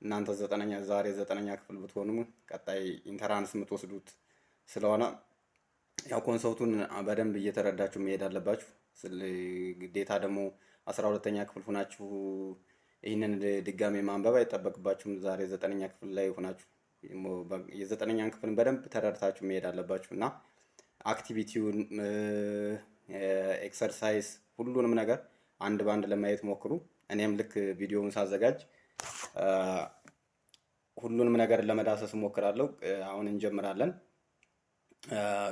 እናንተ ዘጠነኛ ዛሬ ዘጠነኛ ክፍል ብትሆኑ ቀጣይ ኢንተራንስ የምትወስዱት ስለሆነ ያው ኮንሰፕቱን በደንብ እየተረዳችሁ መሄድ አለባችሁ። ግዴታ ደግሞ 12ኛ ክፍል ሆናችሁ ይህንን ድጋሜ ማንበብ አይጠበቅባችሁም። ዛሬ ዘጠነኛ ክፍል ላይ ሆናችሁ የዘጠነኛን ክፍልን በደንብ ተረድታችሁ መሄድ አለባችሁ እና አክቲቪቲውን ኤክሰርሳይዝ ሁሉንም ነገር አንድ ባንድ ለማየት ሞክሩ። እኔም ልክ ቪዲዮውን ሳዘጋጅ ሁሉንም ነገር ለመዳሰስ ሞክራለሁ። አሁን እንጀምራለን።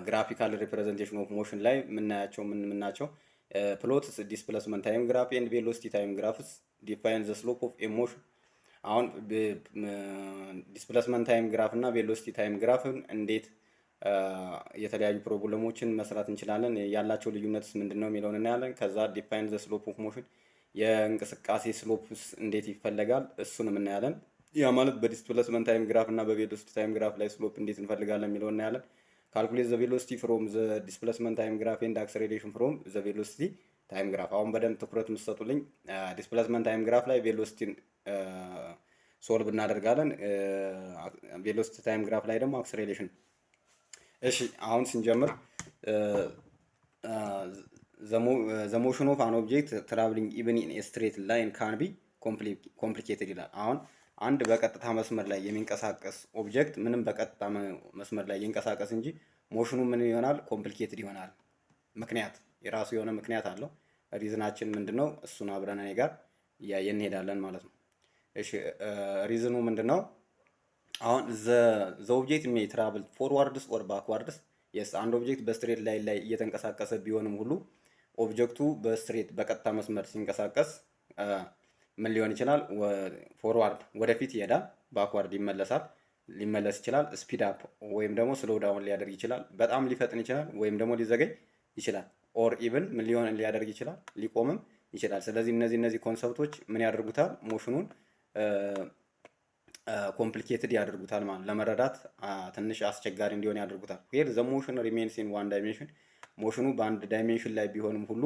ግራፊካል ሪፕሬዘንቴሽን ኦፍ ሞሽን ላይ ምናያቸው ፕሎትስ ዲስፕሌስመንት ታይም ግራፍ ኤንድ ቬሎሲቲ ታይም ግራፍስ ዲፋይን ዘ ስሎፕ ኦፍ ኤ ሞሽን። አሁን ዲስፕሌስመንት ታይም ግራፍ እና ቬሎሲቲ ታይም ግራፍን እንዴት የተለያዩ ፕሮብለሞችን መስራት እንችላለን፣ ያላቸው ልዩነትስ ምንድነው የሚለውን እናያለን። ከዛ ዲፋይን ዘ ስሎፕ ኦፍ ሞሽን የእንቅስቃሴ ስሎፕስ እንዴት ይፈለጋል እሱንም እናያለን። ያ ማለት በዲስፕሌስመንት ታይም ግራፍ እና በቬሎሲቲ ታይም ግራፍ ላይ ስሎፕ እንዴት እንፈልጋለን የሚለውን እናያለን። ካልኩሌት ዘ ቬሎሲቲ ፍሮም ዘ ዲስፕሌስመንት ታይም ግራፍ ኤንድ አክሰሌሬሽን ፍሮም ዘ ቬሎሲቲ ታይም ግራፍ። አሁን በደንብ ትኩረት የምትሰጡልኝ ዲስፕሌስመንት ታይም ግራፍ ላይ ቬሎሲቲን ሶልቭ እናደርጋለን። ቬሎሲቲ ታይም ግራፍ ላይ ደግሞ አክሰሌሬሽን። እሺ አሁን ስንጀምር ዘ ሞሽን ኦፍ አን ኦብጀክት ትራቭሊንግ ኢቨን ኢን ኤ ስትሬት ላይን ካን ቢ ኮምፕሊኬትድ ይላል። አሁን አንድ በቀጥታ መስመር ላይ የሚንቀሳቀስ ኦብጀክት ምንም በቀጥታ መስመር ላይ ይንቀሳቀስ እንጂ ሞሽኑ ምን ይሆናል? ኮምፕሊኬትድ ይሆናል። ምክንያት የራሱ የሆነ ምክንያት አለው። ሪዝናችን ምንድነው? እሱን አብረን እኔ ጋር እያየን እንሄዳለን ማለት ነው። እሺ ሪዝኑ ምንድነው? አሁን ዘ ኦብጀክት ሜይ ትራቭል ፎርዋርድስ ኦር ባክዋርድስ። የስ አንድ ኦብጀክት በስትሬት ላይን ላይ እየተንቀሳቀሰ ቢሆንም ሁሉ ኦብጀክቱ በስትሬት በቀጥታ መስመር ሲንቀሳቀስ ምን ሊሆን ይችላል? ፎርዋርድ ወደፊት ይሄዳል፣ ባክዋርድ ሊመለስ ይችላል። ስፒድ አፕ ወይም ደግሞ ስሎው ዳውን ሊያደርግ ይችላል። በጣም ሊፈጥን ይችላል ወይም ደግሞ ሊዘገይ ይችላል። ኦር ኢቭን ምን ሊያደርግ ይችላል? ሊቆምም ይችላል። ስለዚህ እነዚህ ኮንሰፕቶች ምን ያደርጉታል? ሞሽኑን ኮምፕሊኬትድ ያደርጉታል ማለት ለመረዳት ትንሽ አስቸጋሪ እንዲሆን ያደርጉታል። ሄር ዘ ሞሽን ሪሜንስ ኢን ዋን ዳይሜንሽን። ሞሽኑ በአንድ ዳይሜንሽን ላይ ቢሆንም ሁሉ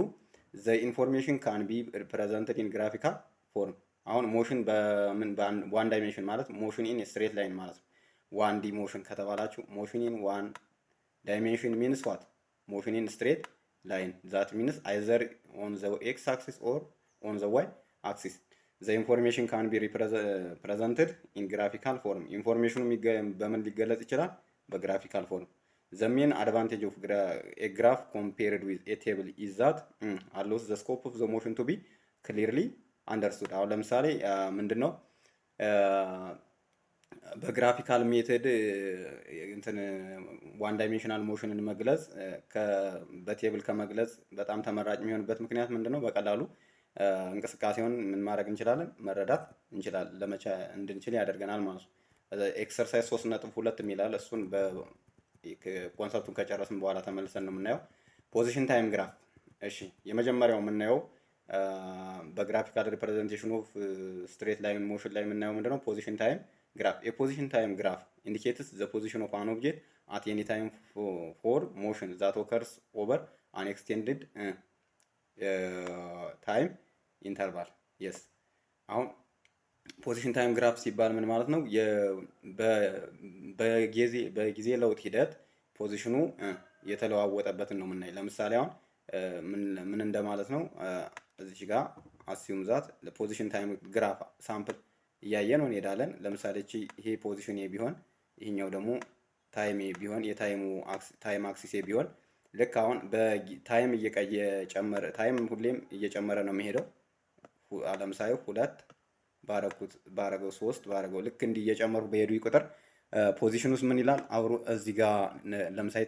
ዘ ኢንፎርሜሽን ካን ቢ ሪፕሬዘንትድ ኢን ግራፊካል ፎርም። አሁን ሞሽን ዋን ዳይሜንሽን ማለት ሞሽን ኢን ስትሬት ላይን ማለት ነው። ዋን ዲ ሞሽን ከተባላችሁ ሞሽን ኢን ዋን ዳይሜንሽን ሚንስ ዋት? ሞሽን ኢን ስትሬት ላይን ዛት ሚንስ አይዘር ኦን ዘ ኤክስ አክሲስ ኦር ኦን ዘ ዋይ አክሲስ። ዘ ኢንፎርሜሽን ካን ቢ ሪፕሬዘንትድ ኢን ግራፊካል ፎርም። ኢንፎርሜሽኑ በምን ሊገለጽ ይችላል? በግራፊካል ፎርም። ዘ ሜን አድቫንቴጅ ኦፍ ኤ ግራፍ ኮምፔርድ ዊዝ ኤ ቴብል ኢዝ ዛት አሎስ ዘ ስኮፕ ኦፍ ዘ ሞሽን ቱ ቢ ክሊርሊ አንደርስቱድ። አሁን ለምሳሌ ምንድነው በግራፊካል ሜተድ እንትን ዋን ዳይሜንሽናል ሞሽንን መግለጽ በቴብል ከመግለጽ በጣም ተመራጭ የሚሆንበት ምክንያት ምንድነው? በቀላሉ እንቅስቃሴውን ምን ማድረግ እንችላለን? መረዳት እንችላለን። ለመቻ እንድንችል ያደርገናል ማለት ነው። ኤክሰርሳይዝ 3.2 የሚላል እሱን በኮንሰፕቱን ከጨረስን በኋላ ተመልሰን ነው የምናየው። ፖዚሽን ታይም ግራፍ። እሺ የመጀመሪያው የምናየው በግራፊካል ሪፕሬዘንቴሽን ኦፍ ስትሬት ላይን ሞሽን ላይ የምናየው ምንድነው? ፖዚሽን ታይም ግራፍ። የፖዚሽን ታይም ግራፍ ኢንዲኬትስ ዘ ፖዚሽን ኦፍ አን ኦብጀክት አት ኤኒ ታይም ፎር ሞሽን ዛት ኦከርስ ኦቨር አን ኤክስቴንድድ ታይም ኢንተርቫል። የስ አሁን ፖዚሽን ታይም ግራፍ ሲባል ምን ማለት ነው? በጊዜ ለውጥ ሂደት ፖዚሽኑ የተለዋወጠበትን ነው የምናይ። ለምሳሌ አሁን ምን እንደማለት ነው? እዚህ ጋር አሲዩም ዛት ለፖዚሽን ታይም ግራፍ ሳምፕል እያየን እንሄዳለን። ለምሳሌ ይሄ ፖዚሽን ኤ ቢሆን ይሄኛው ደግሞ ታይም ኤ ቢሆን የታይሙ ታይም አክሲስ ኤ ቢሆን ልክ አሁን በታይም እየጨመረ ታይም ሁሌም እየጨመረ ነው የሚሄደው። ለምሳሌ 2 ባረገው 3 ባረገው ልክ እንዲህ እየጨመሩ በሄዱ ቁጥር ፖዚሽኑስ ምን ይላል? አብሮ እዚህ ጋር ለምሳሌ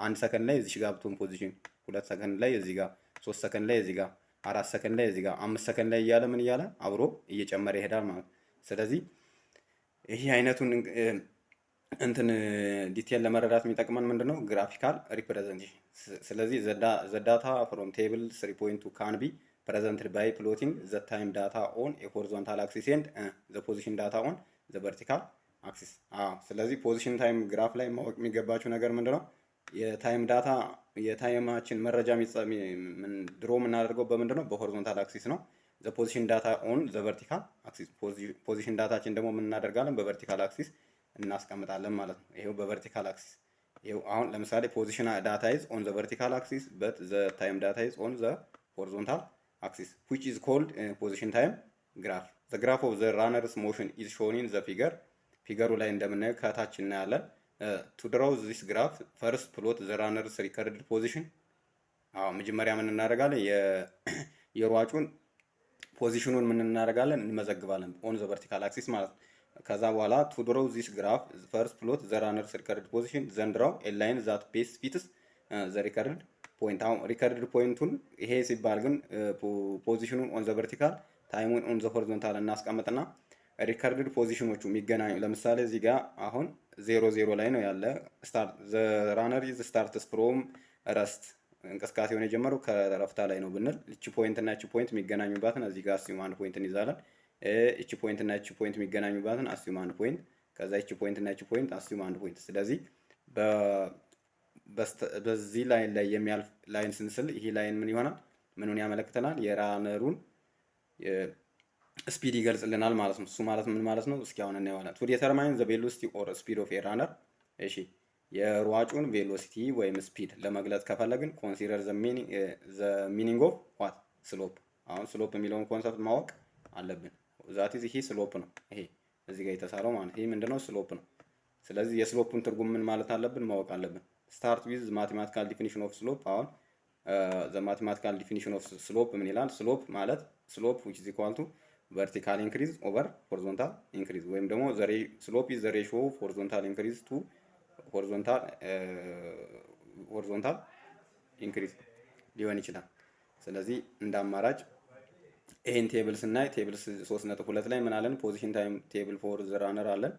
1 ሰከንድ ላይ እዚህ ጋር ብትሆን ፖዚሽን 2 ሰከንድ ላይ እዚህ ጋር 3 ሰከንድ ላይ እዚህ ጋር 4 ሰከንድ ላይ እዚህ ጋር 5 ሰከንድ ላይ እያለ ምን እያለ አብሮ እየጨመረ ይሄዳል ማለት ነው። ስለዚህ ይሄ አይነቱን እንትን ዲቴል ለመረዳት የሚጠቅመን ምንድነው? ግራፊካል ሪፕሬዘንቴሽን። ስለዚህ ዘ ዳታ ፍሮም ቴብል 3.2 ካን ቢ ፕሬዘንትድ ባይ ፕሎቲንግ ዘ ታይም ዳታ ኦን ኤ ሆሪዞንታል አክሲስ ኤንድ ዘ ፖዚሽን ዳታ ኦን ዘ ቨርቲካል አክሲስ። ስለዚህ ፖዚሽን ታይም ግራፍ ላይ ማወቅ የሚገባችሁ ነገር ምንድነው? የታይም ዳታ የታይማችን መረጃ ድሮ የምናደርገው በምንድን ነው? በሆሪዞንታል አክሲስ ነው። ዘ ፖዚሽን ዳታ ኦን ዘ ቨርቲካል አክሲስ። ፖዚሽን ዳታችን ደግሞ ምን እናደርጋለን? በቨርቲካል አክሲስ እናስቀምጣለን ማለት ነው። ይሄው በቨርቲካል አክሲስ ይሄው አሁን ለምሳሌ ፖዚሽን ዳታ ኢዝ ኦን ዘ ቨርቲካል አክሲስ በት ዘ ታይም ዳታ ኢዝ ኦን ዘ ሆሪዞንታል አክሲስ which is called position time graph. The graph of the runner's motion is shown in the figure. ፊገሩ ላይ እንደምናየው ከታች እናያለን። to draw this graph first plot the runner's recorded position. መጀመሪያ ምን እናደርጋለን? የሯጩን ፖዚሽኑን ምን እናደርጋለን? እንመዘግባለን ኦን ዘ ቨርቲካል አክሲስ ማለት ነው። ከዛ በኋላ to draw this graph first plot the runner's recorded position then draw a line that best fits the recorded point. አሁን ሪከርድ ፖይንቱን ይሄ ሲባል ግን ፖዚሽኑን ኦን ዘ ቨርቲካል ታይሙን ኦን ዘ ሆሪዞንታል እናስቀምጥና ሪከርድድ ፖዚሽኖቹ የሚገናኙ ለምሳሌ እዚህ ጋር አሁን 00 ላይ ነው ያለ ስታርት ዘ ራነር ኢዝ ስታርትስ ፍሮም ረስት እንቅስቃሴውን የጀመረው ከረፍታ ላይ ነው ብንል እቺ ፖይንት እና እቺ ፖይንት የሚገናኙባትን እዚህ ጋር አስዩም አንድ ፖይንት እንይዛለን። እቺ ፖይንት እና እቺ ፖይንት የሚገናኙባትን አስዩም አንድ ፖይንት፣ ከዛ እቺ ፖይንት እና እቺ ፖይንት አስዩም አንድ ፖይንት። ስለዚህ በዚህ ላይን ላይ የሚያልፍ ላይን ስንስል ይሄ ላይን ምን ይሆናል? ምኑን ያመለክተናል? የራነሩን ስፒድ ይገልጽልናል ማለት ነው። እሱ ማለት ምን ማለት ነው? እስኪ አሁን እናየዋለን። ቱ ዲተርማይን ዘ ቬሎሲቲ ኦር ስፒድ ኦፍ ኤ ራነር። እሺ የሯጩን ቬሎሲቲ ወይም ስፒድ ለመግለጽ ከፈለግን ኮንሲደር ዘ ሚኒንግ ኦፍ ዋት ስሎፕ። አሁን ስሎፕ የሚለውን ኮንሰፕት ማወቅ አለብን። ዛት ኢዝ ይሄ ስሎፕ ነው። ይሄ እዚህ ጋር የተሳለው ማለት ይሄ ምንድነው? ስሎፕ ነው። ስለዚህ የስሎፑን ትርጉም ምን ማለት አለብን? ማወቅ አለብን። ስታርት ዊዝ ማቴማቲካል ዲፊኒሽን ኦፍ ስሎፕ። አሁን ዘ ማቴማቲካል ዲፊኒሽን ኦፍ ስሎፕ ምን ይላል? ስሎፕ ማለት ስሎፕ which is equal to vertical increase over horizontal increase ወይም ደግሞ ስሎፕ is the ratio of horizontal increase to horizontal increase ሊሆን ይችላል። ስለዚህ እንደ አማራጭ ይሄን ቴብል ስናይ ቴብል 3.2 ላይ ምን አለን? ፖዚሽን ታይም ቴብል ፎር ዘ ራነር አለን።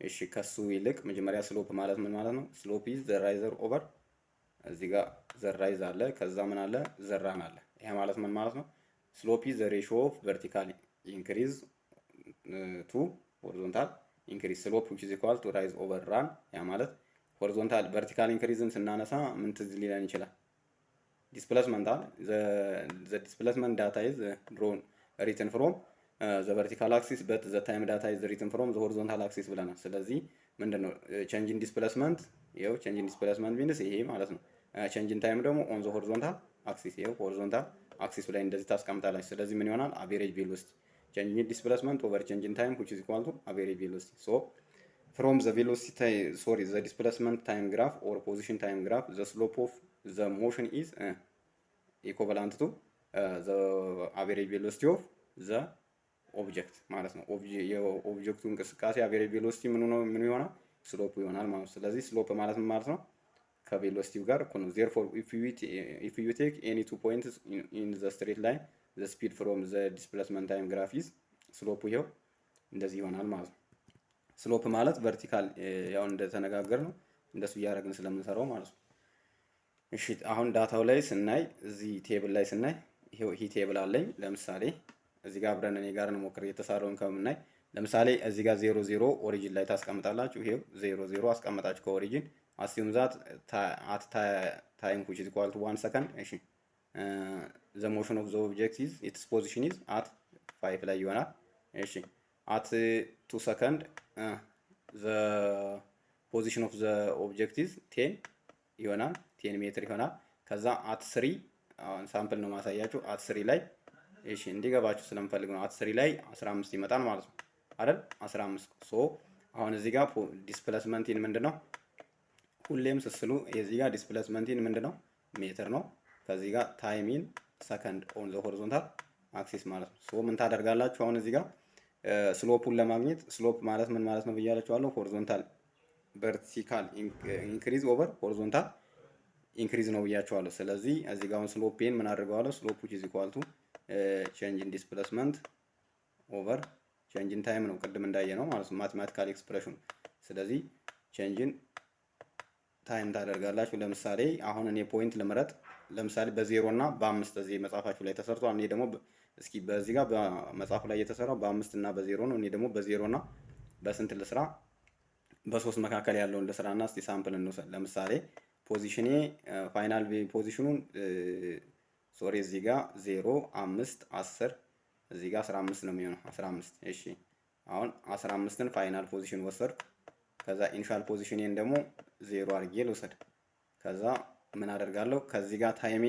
እሺ ከሱ ይልቅ መጀመሪያ ስሎፕ ማለት ምን ማለት ነው? ስሎፕ ኢዝ ዘ ራይዘር ኦቨር እዚህ ጋር ዘ ራይዝ አለ፣ ከዛ ምን አለ? ዘራን አለ። ይሄ ማለት ምን ማለት ነው? ስሎፕ ኢዝ ዘ ሬሽዮ ኦፍ ቨርቲካል ኢንክሪዝ ቱ ሆሪዞንታል ኢንክሪዝ ስሎፕ which is equal to ራይዝ ኦቨር ራን። ያ ማለት ሆሪዞንታል ቨርቲካል ኢንክሪዝን ስናነሳ ምን ትዝ ሊለን ይችላል? ዲስፕሌስመንት አለ። ዘ ዲስፕሌስመንት ዳታ ኢዝ ድሮን ሪትን ፍሮም ዘ ቨርቲካል አክሲስ በት ዘ ታይም ዳታ ኢዝ ሪትን ፍሮም ዘ ሆሪዞንታል አክሲስ ብለናል። ስለዚህ ምንድነው ቼንጅ ኢን ዲስፕሌስመንት? ይሄው ቼንጅ ኢን ዲስፕሌስመንት ሚንስ ይሄ ማለት ነው። ቼንጅ ኢን ታይም ደግሞ ኦን ዘ ሆሪዞንታል አክሲስ። ይሄው ሆሪዞንታል አክሲስ ላይ እንደዚህ ታስቀምጣላችሁ። ስለዚህ ምን ይሆናል? አቬሬጅ ቬሎሲቲ ቼንጅ ኢን ዲስፕሌስመንት ኦቨር ቼንጅ ኢን ታይም which is equal to average velocity. So from the velocity the displacement time graph or position time graph the slope of the motion is equivalent to the average velocity of the object ማለት ነው። የኦብጀክቱ እንቅስቃሴ አቬሬጅ ቬሎሲቲ ምን ይሆናል? ስሎፕ ይሆናል ማለት ነው። ስለዚህ ስሎፕ ማለት ምን ማለት ነው? ከቬሎሲቲው ጋር እኩል ነው። therefore if you take any two points in the straight line the speed from the displacement time graph is ስሎፕ ይሄው እንደዚህ ይሆናል ማለት ነው። ስሎፕ ማለት ቨርቲካል ያው እንደተነጋገር ነው እንደሱ እያደረግን ስለምንሰራው ማለት ነው። እሺ አሁን ዳታው ላይ ስናይ እዚህ ቴብል ላይ ስናይ ይሄው ይሄ ቴብል አለኝ። ለምሳሌ እዚህ ጋር አብረን እኔ ጋር እንሞክር የተሳረውን ከምናይ ለምሳሌ እዚህ ጋር 00 ኦሪጂን ላይ ታስቀምጣላችሁ። ይሄው 00 አስቀምጣችሁ ከኦሪጂን assume that at time which is equal to 1 second እሺ the motion of the object is its position is at 5 ላይ ይሆናል። እሺ at 2 second the position of the object is 10 ይሆናል 10 ሜትር ይሆናል። ከዛ at 3 ሳምፕል ነው ማሳያችሁ። at 3 ላይ እሺ እንዲገባችሁ ስለምፈልግ ነው። at 3 ላይ 15 ይመጣል ማለት ነው አይደል? 15 ሶ አሁን እዚህ ጋር ዲስፕሌስመንት ምንድነው? ሁሌም ስስሉ እዚህ ጋር ዲስፕሌስመንት ምንድነው? ሜትር ነው። ከዚህ ጋር ታይም ኢን ሰከንድ ኦን ዘ ሆሪዞንታል አክሲስ ማለት ነው። ሶ ምን ታደርጋላችሁ? አሁን እዚህ ጋር ስሎፑን ለማግኘት ስሎፕ ማለት ምን ማለት ነው ብያላችኋለሁ። ሆሪዞንታል ቨርቲካል ኢንክሪዝ ኦቨር ሆሪዞንታል ኢንክሪዝ ነው ብያችኋለሁ። ስለዚህ እዚህ ጋር አሁን ስሎፔን ምን አድርገዋለሁ? ስሎፕ which is equal to change in displacement over change in time ነው ቅድም እንዳየ ነው ማለት ነው ማቴማቲካል ኤክስፕሬሽኑ። ስለዚህ change in ታይም ታደርጋላችሁ። ለምሳሌ አሁን እኔ ፖይንት ልምረጥ። ለምሳሌ በ0 እና በ5 እዚህ መጻፋችሁ ላይ ተሰርቷል። እኔ ደግሞ እስኪ በዚህ ጋር በመጻፉ ላይ የተሰራው በ5 እና በ0 ነው። እኔ ደግሞ በ0 እና በስንት ልስራ? በ3 መካከል ያለውን ልስራና እስቲ ሳምፕል እንውሰድ። ለምሳሌ ፖዚሽኔ ፋይናል ፖዚሽኑን ሶሪ እዚህ ጋር 0 5 10 እዚህ ጋር 15 ነው የሚሆነው 15 እሺ አሁን 15ን ፋይናል ፖዚሽን ወሰድኩ ከዛ ኢኒሻል ፖዚሽኔን ደግሞ 0 አድርጌ ልውሰድ ከዛ ምን አደርጋለሁ ከዚህ ጋር ታይሜ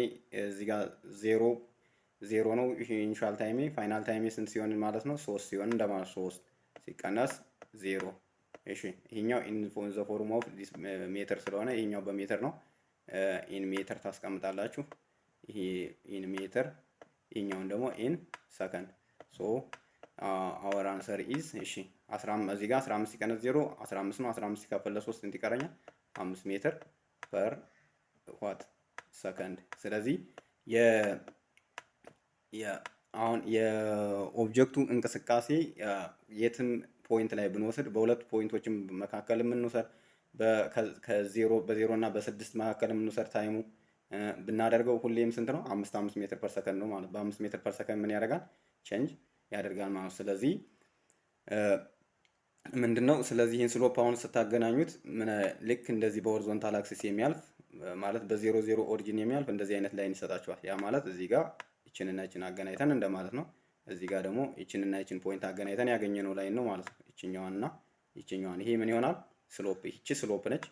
እዚህ ጋር 0 ነው ይሄ ኢኒሻል ታይሜ ፋይናል ታይሜ ስንት ሲሆን ማለት ነው 3 ሲሆን እንደማለት 3 ሲቀነስ 0 እሺ ይሄኛው ኢን ዘ ፎርም ኦፍ ሜትር ስለሆነ ይሄኛው በሜትር ነው ኢን ሜትር ታስቀምጣላችሁ ይሄ ኢን ሜትር ይሄኛውን ደግሞ ኢን ሰከንድ ሶ our answer is እሺ 15 እዚህ ጋር 15 ሲቀነስ 0 15 ነው 15 ሲካፈል ለ3 ስንት ይቀረኛል 5 ሜትር ፐር ዋት ሰከንድ ስለዚህ አሁን የኦብጀክቱ እንቅስቃሴ የትም ፖይንት ላይ ብንወስድ በሁለት ፖይንቶችም መካከል የምንወስድ በ0 እና በ6 መካከል የምንወስድ ታይሙ ብናደርገው ሁሌም ስንት ነው 5 ሜትር ፐር ሰከንድ ነው ማለት በ5 ሜትር ፐር ሰከንድ ምን ያደርጋል ቼንጅ ያደርጋል ማለት ስለዚህ ምንድነው ስለዚህ ይሄን ስሎፕ አሁን ስታገናኙት ምን ልክ እንደዚህ በሆሪዞንታል አክሲስ የሚያልፍ ማለት በ00 ኦሪጂን የሚያልፍ እንደዚህ አይነት ላይን ይሰጣቸዋል ያ ማለት እዚህ ጋር ይችንና ይችን አገናኝተን እንደማለት ነው እዚህ ጋር ደግሞ ይችንና ይችን ፖይንት አገናኝተን ያገኘነው ላይን ነው ማለት ነው ይችኛዋንና ይችኛዋን ይሄ ምን ይሆናል ስሎፕ ይቺ ስሎፕ ነች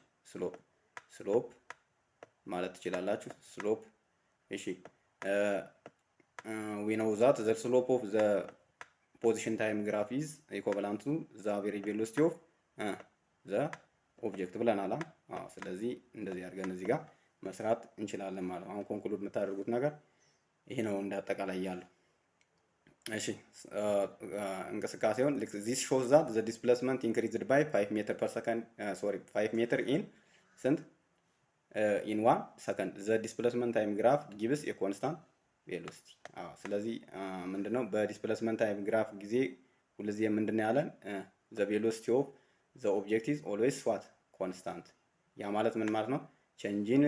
ስሎፕ ማለት ትችላላችሁ ስሎፕ እሺ we know that the slope of the position time graph is equivalent to the average velocity of the object ብለናል ስለዚህ እንደዚህ አድርገን እዚህ ጋር መስራት እንችላለን ማለት ነው አሁን ኮንክሉድ የምታደርጉት ነገር ይሄ ነው እንዳጠቃላይ ያለው እሺ እንቅስቃሴውን this shows that the displacement increased by 5 meter per second 5 meter in ስንት in 1 second the displacement time graph gives a constant velocity ስለዚህ ምንድነው በዲስፕሌስመንት ታይም ግራፍ ጊዜ ሁልጊዜ ምንድነው ያለን the velocity of the object is always what constant ያ ማለት ምን ማለት ነው ቼንጅን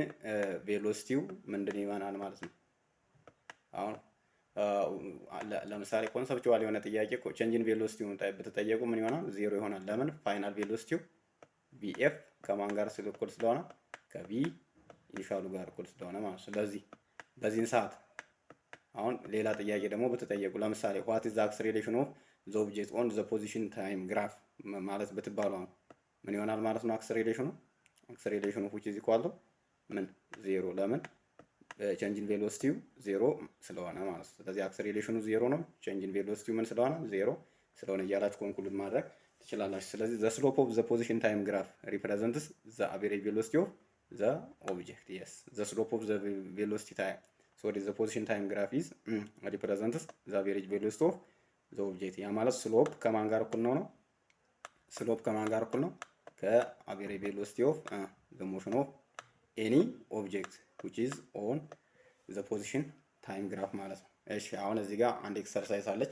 ቬሎሲቲው ምንድነው ይሆናል ማለት ነው አሁን ለምሳሌ ኮንሰፕቹዋል የሆነ ጥያቄ ቼንጅን ቬሎሲቲውን ብትጠየቁ ምን ይሆናል ዜሮ ይሆናል ለምን ፋይናል ቬሎሲቲው vf ከማን ጋር እኩል ስለሆነ ከv ኢኒሻሉ ጋር እኩል ስለሆነ ማለት ስለዚህ በዚህን ሰዓት አሁን ሌላ ጥያቄ ደግሞ ብትጠየቁ ለምሳሌ what is the acceleration of the object on the position time graph ማለት ብትባሉ ምን ይሆናል ማለት ነው acceleration which is equal to ምን 0 ለምን change in velocity 0 ስለሆነ ማለት ስለዚህ acceleration 0 ነው change in velocity ምን ስለሆነ 0 ስለሆነ እያላችሁ ኮንክሉድ ማድረግ ትችላላችሁ ስለዚህ the slope of the position time graph represents the average velocity of the object yes the slope of the velocity time so the position time graph is represents the average velocity of the object ያ ማለት ስሎፕ ከማን ጋር እኩል ነው ስሎፕ ከማን ጋር እኩል ነው ከaverage velocity of the motion of any object which is on the position time graph ማለት ነው እሺ አሁን እዚህ ጋር አንድ ኤክሰርሳይዝ አለች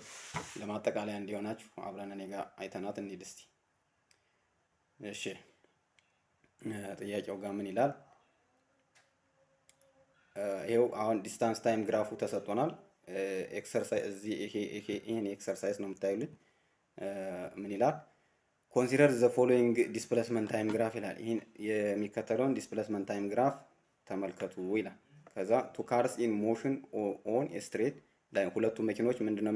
ለማጠቃለያ እንዲሆናችሁ አብረን እኔ ጋር አይተናት እንሂድ እስቲ እሺ ጥያቄው ጋር ምን ይላል ይሄው አሁን ዲስታንስ ታይም ግራፉ ተሰጥቶናል ኤክሰርሳይዝ እዚህ ይሄን ኤክሰርሳይዝ ነው የምታዩልኝ ምን ይላል ኮንሲደር ዘ ፎሎዊንግ ዲስፕሌስመንት ታይም ግራፍ ይላል ይሄን የሚከተለውን ዲስፕሌስመንት ታይም ግራፍ ተመልከቱ ይላል ከዛ ቱ ካርስ ኢን ሞሽን ኦን ኤ ስትሬት ላይን ሁለቱ መኪኖች ምንድነው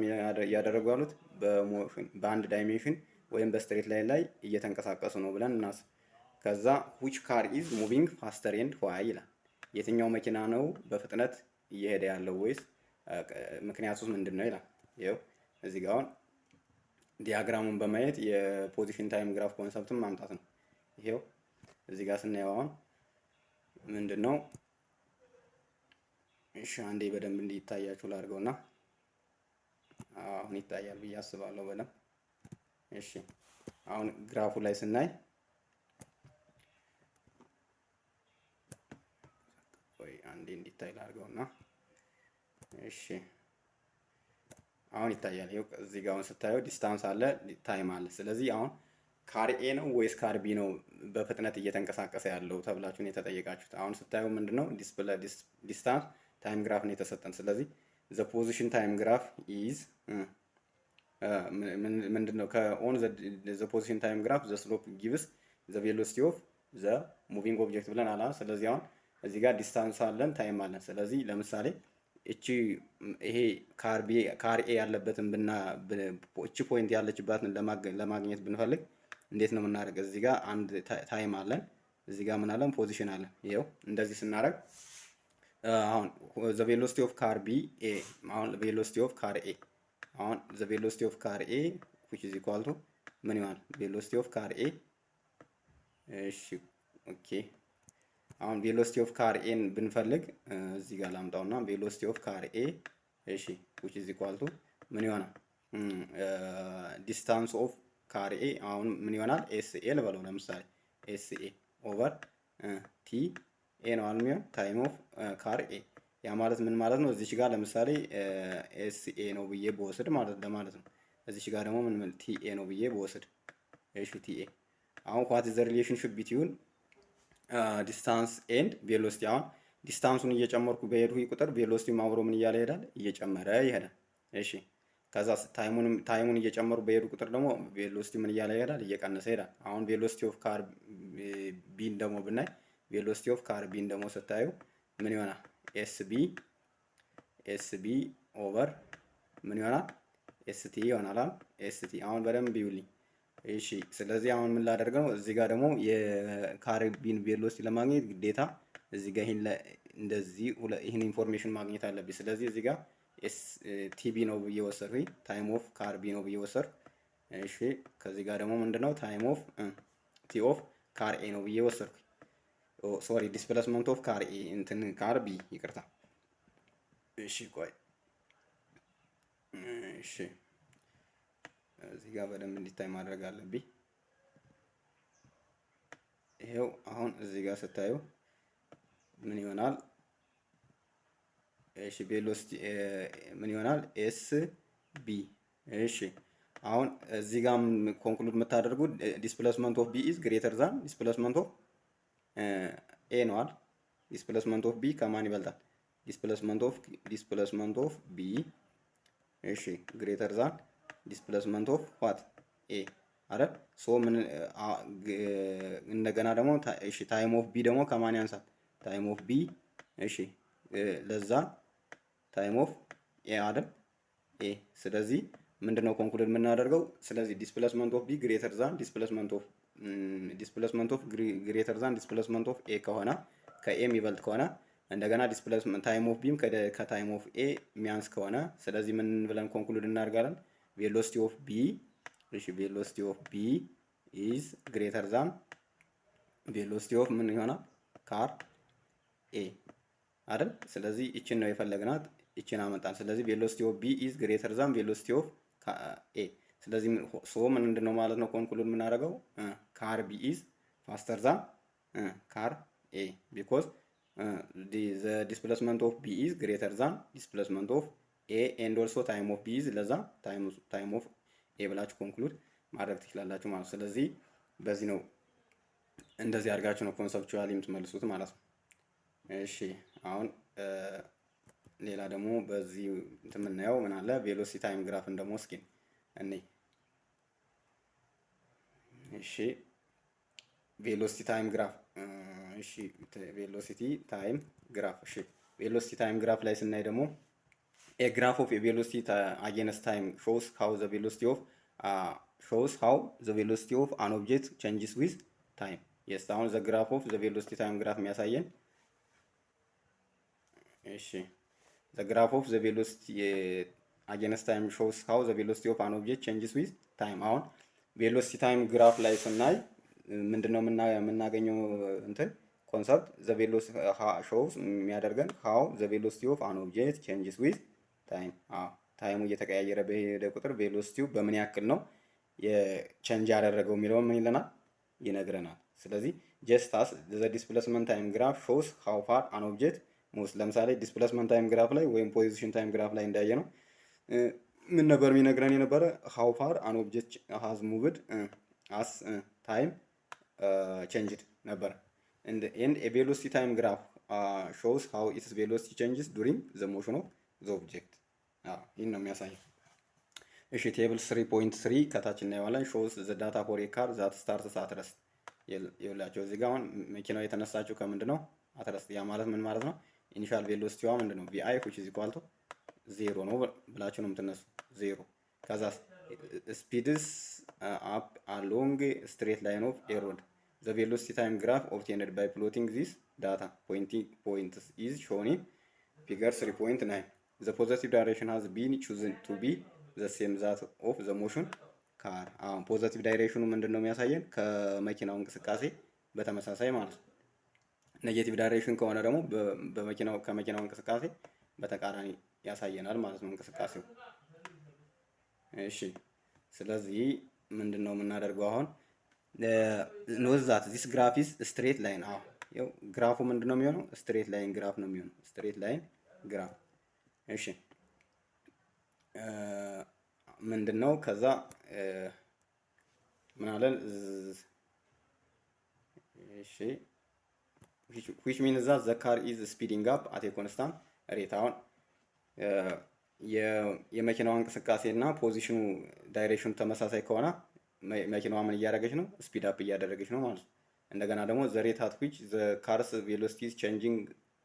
ያደረጉ ያሉት በሞሽን በአንድ ዳይሜንሽን ወይም በስትሬት ላይን ላይ እየተንቀሳቀሱ ነው ብለን እናስ ከዛ which car is moving faster and why ይላል የትኛው መኪና ነው በፍጥነት እየሄደ ያለው ወይስ ምክንያቱስ ምንድነው ይላል ይሄው እዚህ ጋር ዲያግራሙን በማየት የፖዚሽን ታይም ግራፍ ኮንሰፕትን ማምጣት ነው ይሄው እዚህ ጋር ስናየው አሁን ምንድነው እሺ አንዴ በደንብ እንዲታያችሁ ላድርገውና አሁን ይታያል ብዬ አስባለሁ በደንብ እሺ አሁን ግራፉ ላይ ስናይ አንዴ እንዲታይ ላድርገውና እሺ አሁን ይታያል ይሄው እዚህ ጋር ስታየው ዲስታንስ አለ ታይም አለ ስለዚህ አሁን ካር ኤ ነው ወይስ ካር ቢ ነው በፍጥነት እየተንቀሳቀሰ ያለው ተብላችሁ ነው የተጠየቃችሁት አሁን ስታየው ምንድነው ዲስታንስ ታይም ግራፍ ነው የተሰጠን ስለዚህ the position time graph is ምንድነው ከኦን the position time graph the slope gives the velocity of the moving object ብለን አላ ስለዚህ አሁን እዚህ ጋር ዲስታንስ አለን፣ ታይም አለን። ስለዚህ ለምሳሌ እቺ ይሄ ካር ኤ ያለበትን እቺ ፖይንት ያለችባትን ለማግኘት ብንፈልግ እንዴት ነው የምናደርገው? እዚህ ጋር አንድ ታይም አለን፣ እዚህ ጋር ምን አለን? ፖዚሽን አለን። ይኸው እንደዚህ ስናደርግ አሁን ዘ ቬሎሲቲ ኦፍ ካር ቢ ኤ አሁን ቬሎሲቲ ኦፍ ካር ኤ አሁን ዘ ቬሎሲቲ ኦፍ ካር ኤ which is equal to ምን ይሆናል? ቬሎሲቲ ኦፍ ካር ኤ እሺ ኦኬ። አሁን ቬሎሲቲ ኦፍ ካር ኤን ብንፈልግ እዚህ ጋር ላምጣውና ቬሎሲቲ ኦፍ ካር ኤ እሺ which is equal to ምን ይሆናል? ዲስታንስ ኦፍ ካር ኤ አሁን ምን ይሆናል? ኤስ ኤ ልበለው ለምሳሌ ኤስ ኤ ኦቨር ቲ ኤ ነው አልሚው ታይም ኦፍ ካር ኤ። ያ ማለት ምን ማለት ነው? እዚች ጋር ለምሳሌ ኤስ ኤ ነው ብዬ በወስድ ለማለት ነው። እዚች ጋር ደግሞ ምን ቲ ኤ ነው ብዬ በወስድ እሺ ቲ ኤ። አሁን what is the relationship between ዲስታንስ ኤንድ ቬሎሲቲ? አሁን ዲስታንሱን እየጨመርኩ በሄድኩ ቁጥር ቬሎሲቲው አብሮ ምን እያለ ይሄዳል? እየጨመረ ይሄዳል። እሺ ከዛ ታይሙን እየጨመሩ በሄዱ ቁጥር ደግሞ ቬሎሲቲ ምን እያለ ይሄዳል? እየቀነሰ ይሄዳል። አሁን ቬሎሲቲ ኦፍ ካር ቢን ደግሞ ብናይ ቬሎሲቲ ኦፍ ካር ቢን ደግሞ ስታዩ ምን ይሆናል? ኤስቢ ኦቨር ምን ይሆናል? ኤስቲ ይሆናል። ኤስቲ አሁን በደንብ ይውልኝ። እሺ ስለዚህ አሁን ምን ላደርግ ነው? እዚህ ጋር ደግሞ የካር ቢን ቬሎሲቲ ለማግኘት ግዴታ እዚህ ጋር እንደዚህ ይህን ኢንፎርሜሽን ማግኘት አለብኝ። ስለዚህ እዚህ ጋር ቲቢ ነው ብዬ ወሰድኩኝ፣ ታይም ኦፍ ካር ቢ ነው ብዬ ወሰድኩ። እሺ ከዚህ ጋር ደግሞ ምንድነው ታይም ኦፍ ቲ ኦፍ ካር ኤ ነው ብዬ ወሰድኩኝ። ሶሪ ዲስፕሌስመንት ኦፍ ካር ኤ እንትን ካር ቢ ይቅርታ። እሺ ቆይ እሺ እዚህ ጋር በደንብ እንዲታይ ማድረግ አለብኝ። ይሄው አሁን እዚህ ጋር ስታዩ ምን ይሆናል? እሺ ቬሎሲቲ ምን ይሆናል? ኤስ ቢ። እሺ አሁን እዚህ ጋር ኮንክሉድ የምታደርጉት ዲስፕሌስመንት ኦፍ ቢ ኢዝ ግሬተር ዛን ዲስፕሌስመንት ኦፍ ኤ ነው አይደል? ዲስፕሌስመንት ኦፍ ቢ ከማን ይበልጣል? ዲስፕሌስመንት ኦፍ ቢ እሺ ግሬተር ዛን ዲስፕሌስመንት ኦፍ ዋት ኤ አይደል? ሶ ምን እንደገና ደግሞ እሺ ታይም ኦፍ ቢ ደግሞ ከማን ያንሳል? ታይም ኦፍ ቢ እሺ ለዛ ታይም ኦፍ ኤ አይደል? ኤ። ስለዚህ ምንድነው ኮንክሉድ የምናደርገው? ስለዚህ ዲስፕሌስመንት ኦፍ ቢ ግሬተር ዛን ዲስፕሌስመንት ኦፍ ግሬተር ዛን ዲስፕሌስመንት ኦፍ ኤ ከሆነ ከኤ የሚበልጥ ከሆነ እንደገና ዲስፕሌስመንት ታይም ኦፍ ቢም ከታይም ኦፍ ኤ የሚያንስ ከሆነ ስለዚህ ምን ብለን ኮንክሉድ እናደርጋለን? ቬሎሲቲ ኦፍ ቢ እሺ ቬሎሲቲ ኦፍ ቢ ኢዝ ግሬተር ዛን ቬሎሲቲ ኦፍ ምን ይሆናል? ካር ኤ አይደል? ስለዚህ እቺን ነው የፈለግናት፣ እቺን አመጣን። ስለዚህ ቬሎሲቲ ኦፍ ቢ ኢዝ ግሬተር ዛን ቬሎሲቲ ኦፍ ኤ። ስለዚህ ሶ ምንድነው ማለት ነው ኮንክሉድ የምናደርገው? ካር ቢ ኢዝ ፋስተር ዛን ካር ኤ ቢኮዝ the displacement of b is greater than displacement of a and also time of b is ለዛ time of a ብላችሁ ኮንክሉድ ማድረግ ትችላላችሁ ማለት ነው። ስለዚህ በዚህ ነው እንደዚህ አድርጋችሁ ነው ኮንሰፕቹዋሊ የምትመልሱት ማለት ነው። እሺ አሁን ሌላ ደግሞ በዚህ የምናየው ምን አለ? ቬሎሲቲ ታይም ግራፍን ደግሞ እስኪ እኔ እሺ ቬሎሲቲ ታይም ግራፍ እሺ ቬሎሲቲ ታይም ግራፍ እሺ ቬሎሲቲ ታይም ግራፍ ላይ ስናይ ደግሞ a graph of a velocity against time shows how the velocity of an object changes with time. yes አሁን the graph of the velocity time graph የሚያሳየን እሺ the graph of the velocity against time shows how the velocity of an object changes with time. አሁን ቬሎሲቲ ታይም ግራፍ ላይ ስናይ ምንድነው የምናገኘው እንትን ኮንሰፕት the velocity shows የሚያደርገን how the velocity of an object changes with time. ታይሙ እየተቀያየረ በሄደ ቁጥር ቬሎሲቲው በምን ያክል ነው የቼንጅ ያደረገው የሚለው ምን ይለናል? ይነግረናል። ስለዚህ just as the displacement time graph shows how far an object moves ለምሳሌ displacement time graph ላይ ወይም position time graph ላይ እንዳየ ነው ምን ነበር የሚነግረን የነበረ? how far an object has moved as time changed ነበር and a velocity time graph shows how its velocity changes during the motion of the object. ይሄን ነው የሚያሳየው። እሺ ቴብል 3.3 ከታች እናየዋለን። shows the data for a car that starts at rest ይኸውላችሁ እዚህ ጋር አሁን መኪናው የተነሳችው ከምንድን ነው? አትረስ። ያ ማለት ምን ማለት ነው? ኢኒሻል ቬሎሲቲዋ ምንድነው? ቪአይ which is equal to 0 ነው ብላችሁ ነው የምትነሱ 0። ከዛ ስፒድስ አፕ አሎንግ ስትሬት ላይን ኦፍ ኤ ሮድ the velocity time graph obtained by plotting this data pointing points is shown in figure 3.9. the positive direction has been chosen to be the same that of the motion car። አሁን ፖዚቲቭ ዳይሬክሽኑ ምንድነው የሚያሳየን? ከመኪናው እንቅስቃሴ በተመሳሳይ ማለት ነው። ኔጌቲቭ ዳይሬክሽን ከሆነ ደግሞ ከመኪናው እንቅስቃሴ በተቃራኒ ያሳየናል ማለት ነው እንቅስቃሴው። እሺ ስለዚህ ምንድነው የምናደርገው አሁን? ኖዝ ዛት ዚስ ግራፍ ኢዝ ስትሬት ላይን። አዎ ያው ግራፉ ምንድነው የሚሆነው? ስትሬት ላይን ግራፍ ነው የሚሆነው። ስትሬት ላይን ግራፍ። እሺ ምንድነው ከዛ ምን አለን? እሺ which means that the car is speeding up at a constant rate። አሁን የመኪናው እንቅስቃሴ እና ፖዚሽኑ ዳይሬክሽኑ ተመሳሳይ ከሆነ መኪናዋ ምን እያደረገች ነው? ስፒድ አፕ እያደረገች ነው ማለት ነው። እንደገና ደግሞ the rate at which the car's velocity is changing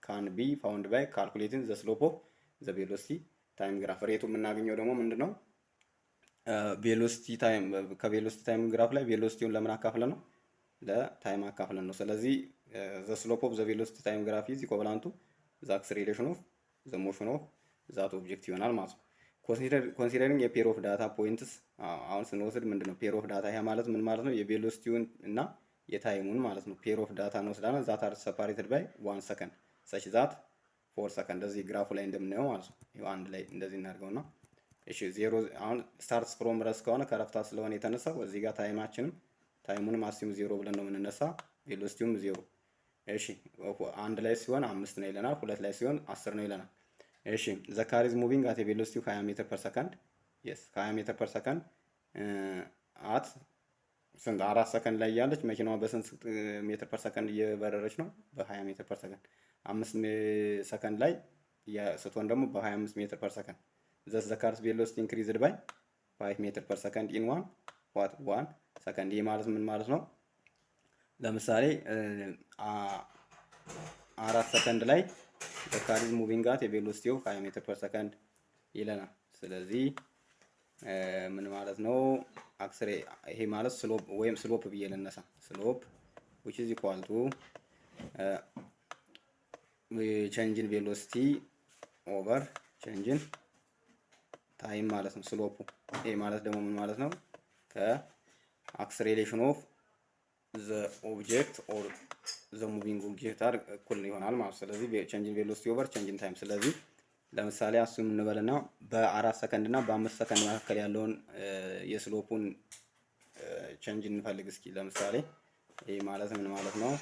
can be found by calculating the slope of the velocity time graph። ሬቱ የምናገኘው ደግሞ ምንድነው? ቬሎሲቲ ታይም ከቬሎሲቲ ታይም ግራፍ ላይ ቬሎሲቲውን ለምን አካፍለን ነው? ለታይም አካፍለን ነው። ስለዚህ the slope of the velocity time graph is equivalent to the acceleration of the motion of that object ይሆናል ማለት ነው። ኮንሲደሪንግ የፔር ኦፍ ዳታ ፖይንትስ አሁን ስንወስድ ምንድነው ፔር ኦፍ ዳታ? ያ ማለት ምን ማለት ነው? የቬሎሲቲውን እና የታይሙን ማለት ነው። ፔር ኦፍ ዳታ እንወስዳለን። ዛት አር ሰፓሬትድ ባይ 1 ሰከንድ ሰች ዛት 4 ሰከንድ እዚህ ግራፉ ላይ እንደምናየው ማለት ነው። ይሄው አንድ ላይ እንደዚህ እናድርገውና እሺ ዜሮ አሁን ስታርትስ ፍሮም ረስ ከሆነ ከረፍታ ስለሆነ የተነሳው እዚህ ጋር ታይሙንም አስዩም 0 ብለን ነው የምንነሳ። ቬሎሲቲውም 0። እሺ አንድ ላይ ሲሆን 5 ነው ይለናል። ሁለት ላይ ሲሆን 10 ነው ይለናል። እሺ ዘ ካር ኢዝ ሙቪንግ አት ቬሎሲቲ 20 ሜትር ፐር ሰከንድ። የስ 20 ሜትር ፐር ሰከንድ አት ስንት 4 ሰከንድ ላይ ያለች መኪናዋ በስንት ሜትር ፐር ሰከንድ እየበረረች ነው? በ20 ሜትር ፐር ሰከንድ። 5 ሰከንድ ላይ ስትሆን ደግሞ በ25 ሜትር ፐር ሰከንድ። ዘስ ዘ ካርስ ቬሎሲቲ ኢንክሪዝድ ባይ 5 ሜትር ፐር ሰከንድ ኢን 1 ሰከንድ። ይህ ማለት ምን ማለት ነው? ለምሳሌ 4 ሰከንድ ላይ the car is moving at a velocity of 20 ሜትር ፐር ሰከንድ ይለናል። ስለዚህ ምን ማለት ነው? ይሄ ማለት ስሎፕ ወይም ስሎፕ ብዬ ልነሳ። ስሎፕ which is equal to change in velocity over change in time ማለት ነው ስሎፑ። ይሄ ማለት ደግሞ ምን ማለት ነው? ከአክሰሌሬሽን ኦፍ the object or the moving object ጋር እኩል ይሆናል ማለት። ስለዚህ change in velocity over change in time። ስለዚህ ለምሳሌ አሱም እንበልና በ4 ሰከንድ እና በ5 ሰከንድ መካከል ያለውን የስሎፑን ቼንጅ እንፈልግ እስኪ። ለምሳሌ ይሄ ማለት ምን ማለት ነው?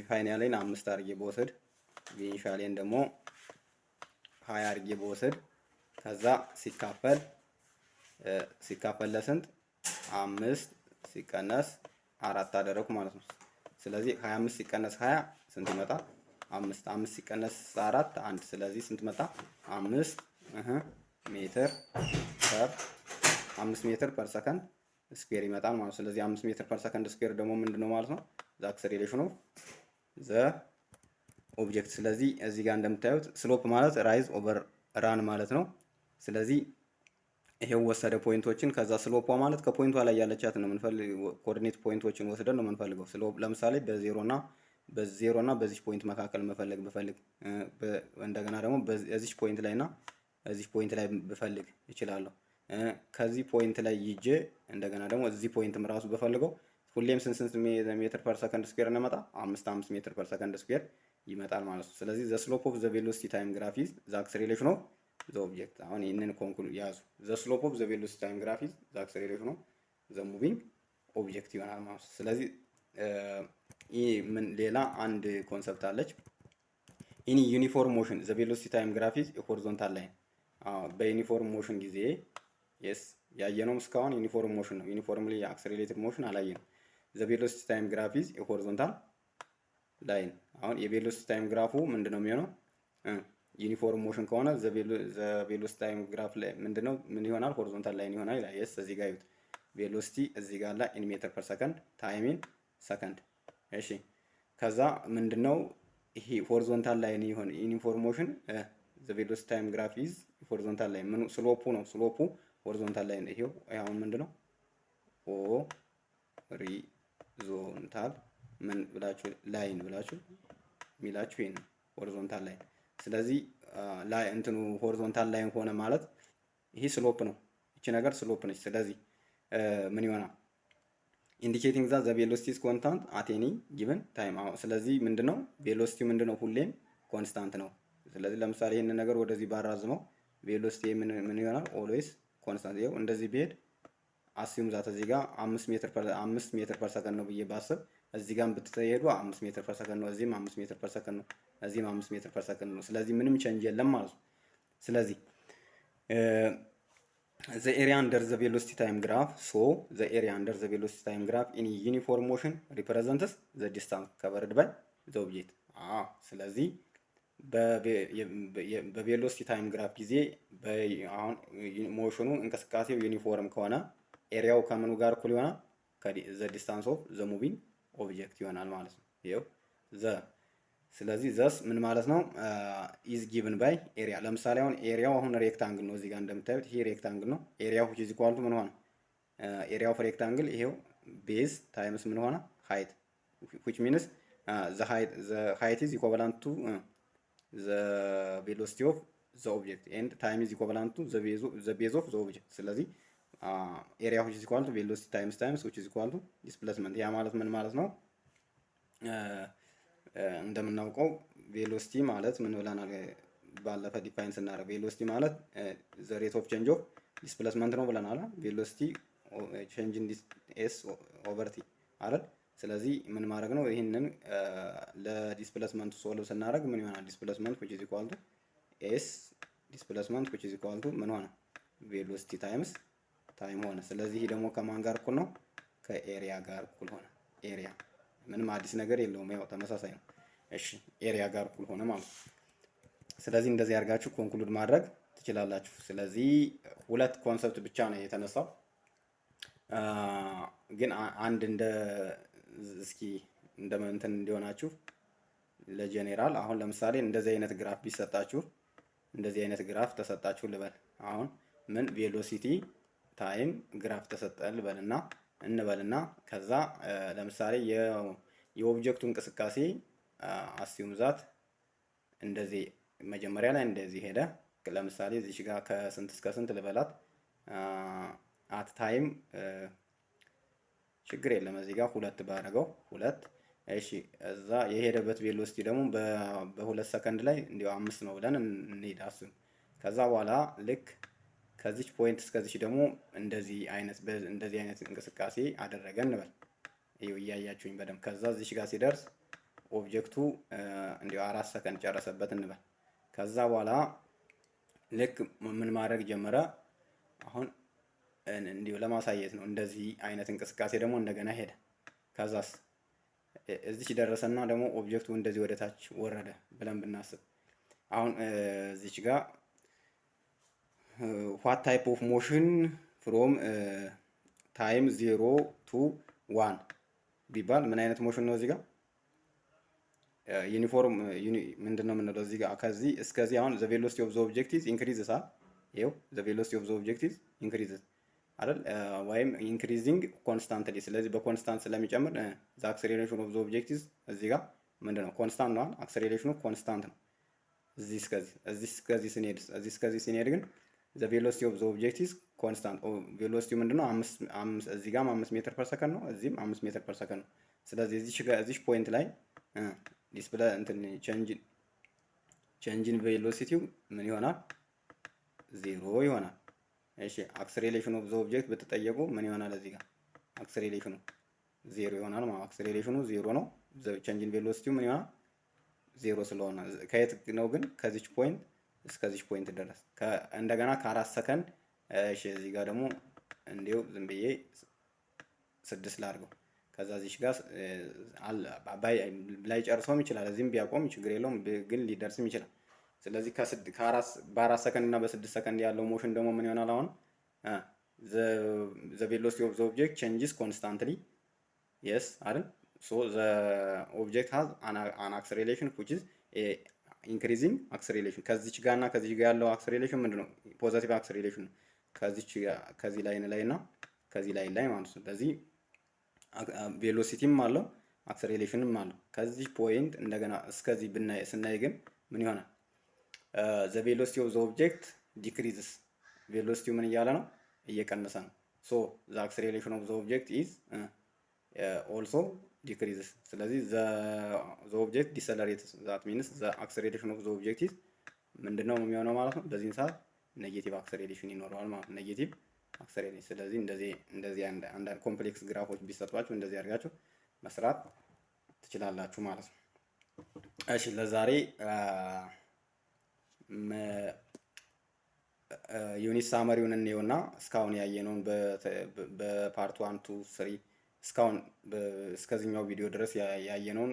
ፋይናሌን 5 አድርጌ በወሰድ ኢኒሻሌን ደግሞ 20 አድርጌ በወሰድ ከዛ ሲካፈል ለስንት 5 ሲቀነስ 4 አደረኩ ማለት ነው። ስለዚህ 25 ሲቀነስ 20 ስንት ይመጣ? 5 ሲቀነስ 4 1። ስለዚህ ስንት መጣ? 5 ሜትር ፐር ሰከንድ ስኩዌር ይመጣል ማለት ነው። ስለዚህ 5 ሜትር ፐር ሰከንድ ስኩዌር ደግሞ ምንድነው ማለት ነው? ዘ አክሰሌሬሽን ኦፍ ዘ ኦብጀክት። ስለዚህ እዚህ ጋር እንደምታዩት ስሎፕ ማለት ራይዝ ኦቨር ራን ማለት ነው። ስለዚህ ይሄው ወሰደ ፖይንቶችን። ከዛ ስሎፓ ማለት ከፖይንቷ ላይ ያለቻት ነው የምንፈልገው። ኮኦርዲኔት ፖይንቶችን ወስደን ነው የምንፈልገው። ስሎፕ ለምሳሌ በ0 እና በዚህ ፖይንት መካከል ብፈልግ እንደገና ደግሞ በዚህ ፖይንት ላይ እና እዚህ ፖይንት ላይ ብፈልግ እችላለሁ። ከዚህ ፖይንት ላይ ይጄ እንደገና ደግሞ እዚህ ፖይንትም ራሱ በፈልገው ሁሌም ስንት ሜትር ፐር ሰከንድ ስኩዌር እንመጣ? 5 ሜትር ፐር ሰከንድ ስኩዌር ይመጣል ማለት ነው። ስለዚህ ዘ ስሎፕ ኦፍ ዘ ቬሎሲቲ ታይም ግራፍ ኢዝ ዘ አክሰሌሬሽን ኦፍ ዘ ኦብጀክት። አሁን ይሄንን ኮንክሉድ ያዙ። ዘ ስሎፕ ኦፍ ዘ ቬሎሲቲ ታይም ግራፍ ኢዝ ዘ አክሰሌሬሽን ኦፍ ዘ ሙቪንግ ኦብጀክት ይሆናል ማለት ነው። ስለዚህ ይሄ ምን ሌላ አንድ ኮንሰፕት አለች። ኢን ዩኒፎርም ሞሽን ዘ ቬሎሲቲ ታይም ግራፍ ኢዝ ሆሪዞንታል ላይን። በዩኒፎርም ሞሽን ጊዜ የስ ያየነውም እስካሁን ዩኒፎርም ሞሽን ነው። ዩኒፎርምሊ አክሰሌሬትድ ሞሽን አላየንም። ዘ ቬሎሲቲ ታይም ግራፍ ኢዝ ሆሪዞንታል ላይን። አሁን የቬሎሲቲ ታይም ግራፉ ምንድነው የሚሆነው? ዩኒፎርም ሞሽን ከሆነ ዘ ቬሎሲቲ ታይም ግራፍ ላይ ምንድነው ምን ይሆናል? ሆሪዞንታል ላይን ይሆናል ይላል። የስ እዚህ ጋር ይዩት። ቬሎሲቲ እዚህ ጋር ላይ ኢን ሜትር ፐር ሰከንድ፣ ታይም ኢን ሰከንድ። እሺ ከዛ ምንድነው ይሄ ሆሪዞንታል ላይን ይሆን ዩኒፎርም ሞሽን ዘ ቬሎሲቲ ታይም ግራፍ ኢዝ ሆሪዞንታል ላይን ምን ስሎፑ ነው። ስሎፑ ሆሪዞንታል ላይን ይሄው አሁን ምንድነው ሆሪዞንታል ምን ብላችሁ ላይን ብላችሁ ሚላችሁ ይሄን ሆሪዞንታል ላይን። ስለዚህ ላይ እንትኑ ሆሪዞንታል ላይን ሆነ ማለት ይሄ ስሎፕ ነው። እቺ ነገር ስሎፕ ነች። ስለዚህ ምን ይሆናል ኢንዲኬቲንግ ዛት ዘ ቬሎሲቲ ኢዝ ኮንስታንት አት ኤኒ ጊቨን ታይም። ስለዚህ ምንድነው ቬሎሲቲ ምንድነው ሁሌም ኮንስታንት ነው። ስለዚህ ለምሳሌ ይሄንን ነገር ወደዚህ ባራዝመው ቬሎሲቲ ምን ይሆናል ኦልዌይስ ኮንስታንት። ይኸው እንደዚህ ቢሄድ አስዩም ዛት እዚህ ጋር 5 ሜትር ፐር ሰከንድ ነው ብዬ ባስብ እዚህ ጋር ብትሄዱ 5 ሜትር ፐር ሰከንድ ነው፣ እዚህም 5 ሜትር ፐር ሰከንድ ነው፣ እዚህም 5 ሜትር ፐር ሰከንድ ነው። ስለዚህ ምንም ቼንጅ የለም ማለት ነው። ስለዚህ the area under the velocity time graph, so the area under the velocity time graph in uniform motion represents the distance covered by the object. ስለዚህ በቬሎሲቲ ታይም ግራፍ ጊዜ አሁን ሞሽኑ እንቅስቃሴው ዩኒፎርም ከሆነ ኤሪያው ከምኑ ጋር እኩል ይሆናል ዘ ዲስታንስ ኦፍ ዘ ሙቪንግ ኦብጀክት ይሆናል ማለት ነው። ይኸው ዘ ስለዚህ ዘስ ምን ማለት ነው ኢዝ ጊቭን ባይ ኤሪያ። ለምሳሌ አሁን ኤሪያው አሁን ሬክታንግል ነው። እዚህ ጋር እንደምታዩት ይሄ ሬክታንግል ነው። ኤሪያው which is equal to ምን ሆነ ኤሪያው ኦፍ ሬክታንግል ይሄው ቤዝ ታይምስ ምን ሆነ ሃይት which means the height is equivalent to the velocity of the object and time is equivalent to the base of the object። ስለዚህ ኤሪያ which is equal to velocity times which is equal to displacement። ያ ማለት ምን ማለት ነው እንደምናውቀው ቬሎሲቲ ማለት ምን ብለናል ባለፈ ዲፋይን ስናደርግ ቬሎሲቲ ማለት ዘ ሬት ኦፍ ቼንጅ ኦፍ ዲስፕሌስመንት ነው ብለናል። ቬሎሲቲ ቼንጅ ኢን ኤስ ኦቨር ቲ አይደል። ስለዚህ ምን ማድረግ ነው ይሄንን ለዲስፕሌስመንቱ ሶልቭ ስናደርግ ምን ይሆናል ዲስፕሌስመንት which is equal to ኤስ ዲስፕሌስመንት which is equal to ምን ሆነ ቬሎሲቲ ታይምስ ታይም ሆነ። ስለዚህ ይሄ ደግሞ ከማን ጋር እኩል ነው ከኤሪያ ጋር እኩል ሆነ። ኤሪያ ምንም አዲስ ነገር የለውም፣ ያው ተመሳሳይ ነው። እሺ ኤሪያ ጋር እኩል ሆነ ማለት ነው። ስለዚህ እንደዚህ አድርጋችሁ ኮንክሉድ ማድረግ ትችላላችሁ። ስለዚህ ሁለት ኮንሰፕት ብቻ ነው የተነሳው፣ ግን አንድ እንደ እስኪ እንደ እንትን እንዲሆናችሁ ለጄኔራል አሁን ለምሳሌ እንደዚህ አይነት ግራፍ ቢሰጣችሁ እንደዚህ አይነት ግራፍ ተሰጣችሁ ልበል። አሁን ምን ቬሎሲቲ ታይም ግራፍ ተሰጠን እንበልና ከዛ ለምሳሌ የኦብጀክቱ እንቅስቃሴ አስዩም ዛት እንደዚህ መጀመሪያ ላይ እንደዚህ ሄደ። ለምሳሌ እዚህ ጋር ከስንት እስከ ስንት ልበላት አት ታይም ችግር የለም እዚህ ጋር ሁለት ባደረገው ሁለት። እሺ እዛ የሄደበት ቬሎሲቲ ደግሞ በሁለት ሰከንድ ላይ እንዲያው 5 ነው ብለን እንሄድ አስዩም። ከዛ በኋላ ልክ ከዚች ፖይንት እስከዚች ደግሞ እንደዚህ አይነት እንቅስቃሴ አደረገ እንበል። ይኸው እያያችሁኝ በደንብ። ከዛ እዚች ጋር ሲደርስ ኦብጀክቱ እንዲያው 4 ሰከንድ ጨረሰበት እንበል። ከዛ በኋላ ልክ ምን ማድረግ ጀመረ አሁን እንዲሁ ለማሳየት ነው። እንደዚህ አይነት እንቅስቃሴ ደግሞ እንደገና ሄደ። ከዛስ እዚች ደረሰና ደግሞ ኦብጀክቱ እንደዚህ ወደ ታች ወረደ ብለን ብናስብ አሁን እዚች ጋር what type of motion from time 0 to 1 ቢባል ምን አይነት ሞሽን ነው? እዚህ ጋር ዩኒፎርም ምንድነው የምንለው? እዚህ ጋር ከዚህ እስከዚህ አሁን the velocity of the object is increases ይኸው the velocity of the object is increases አይደል ወይም increasing constantly። ስለዚህ በኮንስታንት ስለሚጨምር the acceleration of the object is እዚህ ጋር ምንድነው ኮንስታንት ነው። አክሰሌሬሽኑ ኮንስታንት ነው። እዚህ እስከዚህ ስንሄድ ግን the velocity of the object is constant። ቬሎሲቲ ምንድነው? 5 እዚህ ጋር 5 ሜትር ፐር ሰከንድ ነው፣ እዚህም 5 ሜትር ፐር ሰከንድ ነው። ስለዚህ እዚህ ፖይንት ላይ ዲስፕሌይ እንትን ቼንጅ ኢን ቬሎሲቲው ምን ይሆናል? 0 ይሆናል። እሺ አክሰሌሬሽን ኦፍ ዘ ኦብጀክት በተጠየቁ ምን ይሆናል? እዚህ ጋር አክሰሌሬሽኑ 0 ይሆናል ማለት አክሰሌሬሽኑ 0 ነው። ቼንጅ ኢን ቬሎሲቲው ምን ይሆናል? 0 ስለሆነ ከየት ነው ግን ከዚች ፖይንት እስከዚህ ፖይንት ድረስ እንደገና ከ4 ሰከንድ። እሺ እዚህ ጋር ደግሞ እንዲው ዝም ብዬ 6 ላድርገው። ከዛ እዚህ ጋር ላይ ጨርሰውም ይችላል፣ እዚህም ቢያቆም ችግር የለውም፣ ግን ሊደርስም ይችላል። ስለዚህ በ4 ሰከንድ እና በ6 ሰከንድ ያለው ሞሽን ደግሞ ምን ይሆናል? አሁን the velocity of the object changes constantly yes አይደል So the object has an acceleration which is a increasing acceleration ከዚች ጋር እና ከዚህ ጋር ያለው acceleration ምንድነው? ፖዚቲቭ acceleration ከዚች ከዚህ ላይ እና ከዚህ ላይ ማለት ነው። ስለዚህ ቬሎሲቲም አለው አክሰሌሬሽንም አለው። ከዚህ ፖይንት እንደገና እስከዚህ ስናይ ግን ምን ይሆናል? the velocity of the object decreases ቬሎሲቲው ምን እያለ ነው? እየቀነሰ ነው። so the acceleration of the object is also decreases ስለዚህ the object decelerates that means the acceleration of the object is ምንድነው የሚሆነው ማለት ነው? በዚህ ሰዓት ኔጌቲቭ አክሰሌሬሽን ይኖረዋል ማለት ነው። ኔጌቲቭ አክሰሌሬሽን። ስለዚህ እንደዚህ አንዳንድ ኮምፕሌክስ ግራፎች ቢሰጧችሁ እንደዚህ አድርጋችሁ መስራት ትችላላችሁ ማለት ነው። እሺ ለዛሬ ዩኒት ሳመሪውን እንየውና እስካሁን ያየነውን በፓርት 1 2 3 እስካሁን እስከዚህኛው ቪዲዮ ድረስ ያየነውን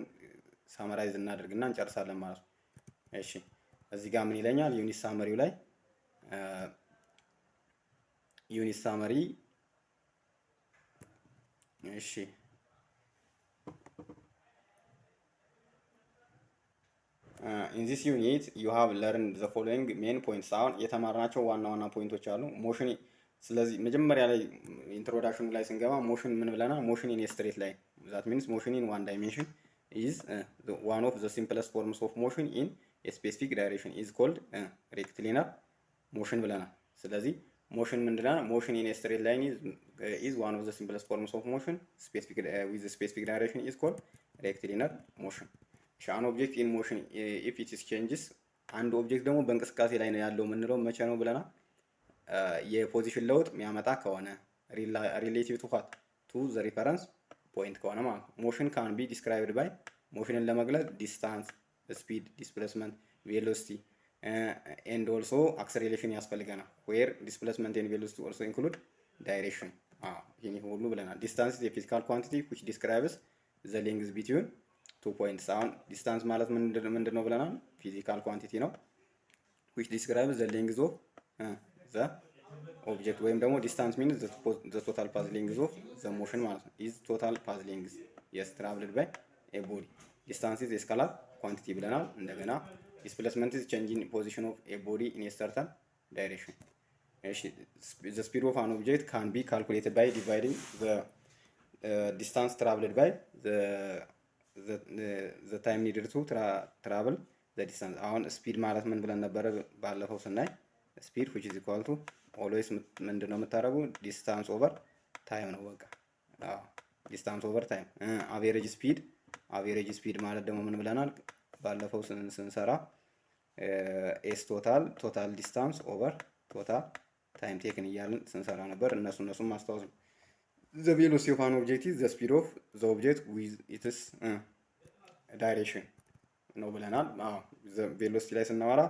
ሳመራይዝ እናደርግና እንጨርሳለን ማለት ነው። እሺ እዚህ ጋር ምን ይለኛል? ዩኒት ሳመሪው ላይ ዩኒት ሳመሪ እሺ in this unit you have learned the following main points አሁን የተማርናቸው ዋና ዋና ፖይንቶች አሉ። ሞሽን ስለዚህ መጀመሪያ ላይ ኢንትሮዳክሽኑ ላይ ስንገባ ሞሽን ምን ብለናል? ሞሽን ኢን ስትሬት ላይን that means motion in one dimension is one of the simplest forms of motion in a specific direction is called rectilinear motion ብለናል። ስለዚህ motion ምንድነው? motion in a straight line is one of the simplest forms of motion specific with a specific direction is called rectilinear motion. an object in motion if it is changes አንድ ኦብጀክት ደግሞ በእንቅስቃሴ ላይ ነው ያለው የምንለው መቼ ነው ብለናል? የፖዚሽን ለውጥ የሚያመጣ ከሆነ relative to what to the reference point ከሆነ ማለት ነው። motion can be described by motionን ለመግለጽ distance, speed, displacement, velocity and also acceleration ያስፈልገናል። where displacement and velocity also include direction ይሄን ሁሉ ብለናል። distance is a physical quantity which describes the length between 2 points አሁን ዲስታንስ ማለት ምንድነው ብለናል? ፊዚካል ኳንቲቲ ነው which describes the length of the object ወይም ደግሞ ዲስታንስ means the total path length of the motion ማለት ነው። is total path length yes traveled by a body. distance is a scalar quantity ብለናል። እንደገና displacement is change in position of a body in a certain direction. the speed of an object can be calculated by dividing the distance traveled by the time needed to travel the distance አሁን ስፒድ ማለት ምን ብለን ነበረ ባለፈው ስናይ? ስፒድ which is equal to always ምንድነው የምታደርጉ? ዲስታንስ ኦቨር ታይም ነው በቃ። ዲስታንስ ኦቨር ታይም። አቬሬጅ ስፒድ ማለት ደግሞ ምን ብለናል ባለፈው ስንሰራ? ኤስ ቶታል ዲስታንስ ኦቨር ቶታል ታይም ቴክን እያልን ስንሰራ ነበር። እነሱም ማስታወስ ነው። the velocity of an object is the speed of the object with its direction ነው ብለናል። the velocity ላይ ስናወራ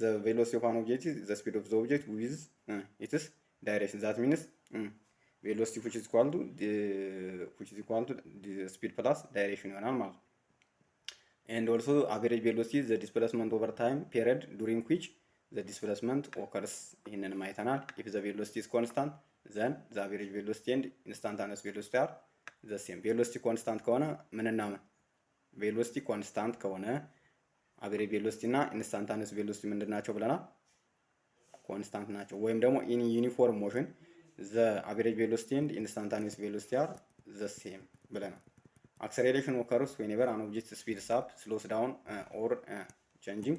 the velocity of an object is the speed of the object with its direction. that means velocity which is equal to the speed plus direction ይሆናል ማለት ነው። and also average velocity is the displacement over time period during which the displacement occurs ይሄንን አይተናል። if the velocity is constant then the average velocity and instantaneous velocity are the same. velocity constant ከሆነ ምንና ምን? velocity constant ከሆነ average velocity እና instantaneous velocity ምንድናቸው ብለናል? constant ናቸው። ወይም ደግሞ in uniform motion the average velocity and instantaneous velocity are the same ብለናል። acceleration occurs whenever an object speeds up, slows down or changing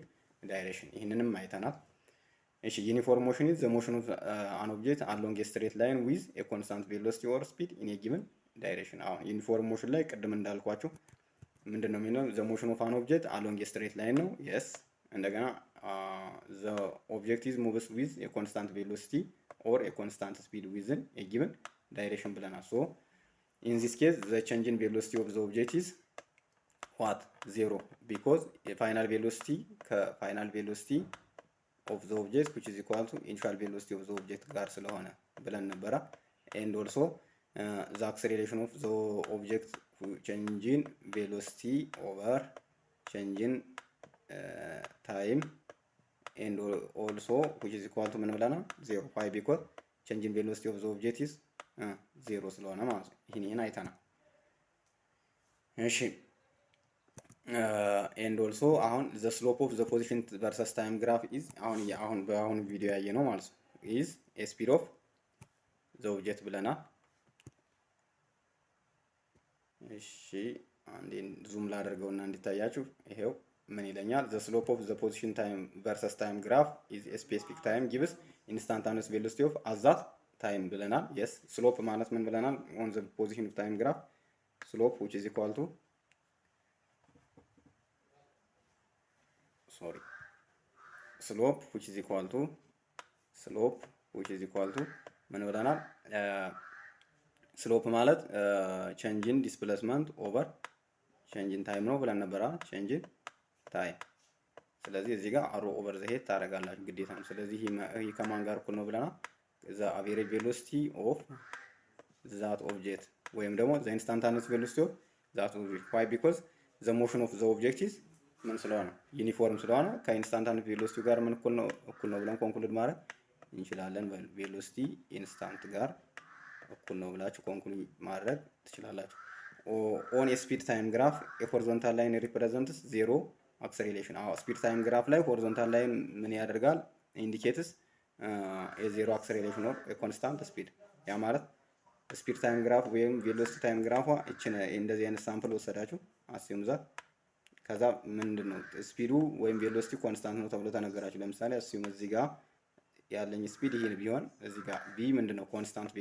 direction ይሄንንም አይተናል። እሺ ዩኒፎርም motion is the motion of an object along a straight line with a constant velocity or speed in a given direction. አሁን ዩኒፎርም motion ላይ ቅድም እንዳልኳችሁ ምንድነው የሚለው? the motion of an object along a straight line ነው። yes እንደገና the object is moves with a constant velocity or a constant speed within a given direction ብለናል። so in this case the change in velocity of the object is what? zero because a final velocity of the object which is equal to initial velocity of the object ጋር ስለሆነ ብለን ነበረ። and also the acceleration of the object change in velocity over change in time and also which is equal to ምን ብለናል? 0 why? because change in velocity of the object is 0 ስለሆነ ማለት ነው። ይሄን አይተናል። እሺ ኤንድ ኦልሶ አሁን ዘ ስሎፕ ኦፍ ዘ ፖዚሽን ቨርሰስ ታይም ግራፍ ኢዝ አሁን በአሁኑ ቪዲዮ ያየ ነው ማለት ነው። ኢዝ ስፒድ ኦፍ ዘ ኦብጀክት ብለናል። እሺ አንዴ ዙም ላደርገውና እንዲታያችሁ ይሄው ምን ይለኛል? ዘ ስሎፕ ኦፍ ዘ ፖዚሽን ታይም ቨርሰስ ታይም ግራፍ ኢዝ ስፔሲፊክ ታይም ጊቭስ ኢንስታንታኒየስ ቬሎሲቲ ኦፍ አዛት ታይም ብለናል። የስ ስሎፕ ማለት ምን ብለናል? ኦን ዘ ፖዚሽን ኦፍ ታይም ግራፍ ስሎፕ which is equal to slope which is equal to ምን ብለናል? ስሎፕ ማለት ቼንጅ ኢን ዲስፕሌስመንት ኦቨር ቼንጅ ኢን ታይም ነው ብለን ነበር። ቼንጅ ኢን ታይም። ስለዚህ እዚህ ጋር አሮ ኦቨር ዘ ሄድ ታደርጋላችሁ ግዴታ ነው። ስለዚህ ይሄ ከማን ጋር እኩል ነው ብለናል? ዘ አቬሬጅ ቬሎሲቲ ኦፍ ዛት ኦብጀክት ወይም ደግሞ ዘ ኢንስታንታኒየስ ቬሎሲቲ ኦፍ ዛት ኦብጀክት። ዋይ ቢኮዝ ዘ ሞሽን ኦፍ ዘ ኦብጀክት ኢዝ ምን ስለሆነ ዩኒፎርም ስለሆነ ከኢንስታንታኒየስ ቬሎሲቲ ጋር ምን እኩል ነው ብለን ኮንክሉድ ማድረግ እንችላለን። ቬሎሲቲ ኢንስታንት ጋር እኩል ነው ብላችሁ ኮንክሉድ ማድረግ ትችላላችሁ። ኦን የስፒድ ታይም ግራፍ የሆሪዞንታል ላይን ሪፕሬዘንትስ ዜሮ አክሰሌሬሽን። አዎ ስፒድ ታይም ግራፍ ላይ ሆሪዞንታል ላይን ምን ያደርጋል? ኢንዲኬትስ የዜሮ አክሰሌሬሽን ኦር የኮንስታንት ስፒድ። ያ ማለት ስፒድ ታይም ግራፍ ወይም ቬሎሲቲ ታይም ግራፏ እቺን እንደዚህ አይነት ሳምፕል ወሰዳችሁ አስዩም ዛት ከዛ ምንድነው ስፒዱ ወይም ቬሎሲቲ ኮንስታንት ነው ተብሎ ተነገራችሁ። ለምሳሌ አስዩም እዚህ ጋር ያለኝ ስፒድ ይሄን ቢሆን እዚህ ጋር ቪ ምንድነው ኮንስታንት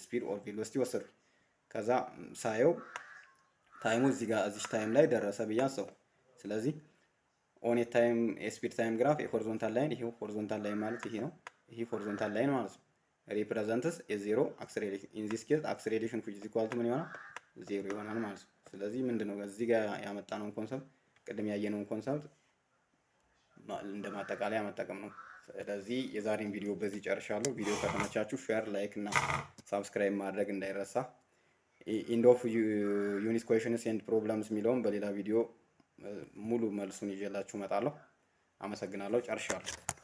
ስፒድ ኦር ቬሎሲቲ ወሰዱ። ከዛ ሳየው ታይሙ እዚህ ጋር እዚህ ታይም ላይ ደረሰ ብዬ አሰብኩ። ስለዚህ ኦን ታይም ስፒድ ታይም ግራፍ የሆሪዞንታል ላይን ይሄው ሆሪዞንታል ላይን ማለት ይሄ ነው። ይሄ ሆሪዞንታል ላይን ማለት ነው። ሪፕሬዘንትስ የዜሮ አክሰሌሬሽን ኢን ዚስ ኬዝ አክሰሌሬሽን which is equal to ምን ይሆናል? ዜሮ ይሆናል ማለት ነው። ስለዚህ ምንድነው እዚህ ጋር ያመጣነውን ኮንሰፕት ቅድም ያየነውን ኮንሰፕት እንደ ማጠቃለያ መጠቀም ነው። ስለዚህ የዛሬን ቪዲዮ በዚህ ጨርሻለሁ። ቪዲዮ ከተመቻችሁ ሼር፣ ላይክ እና ሳብስክራይብ ማድረግ እንዳይረሳ። ኢንድ ኦፍ ዩኒት ኩዌሽንስ ኤንድ ፕሮብለምስ የሚለውን በሌላ ቪዲዮ ሙሉ መልሱን ይዤላችሁ እመጣለሁ። አመሰግናለሁ። ጨርሻለሁ።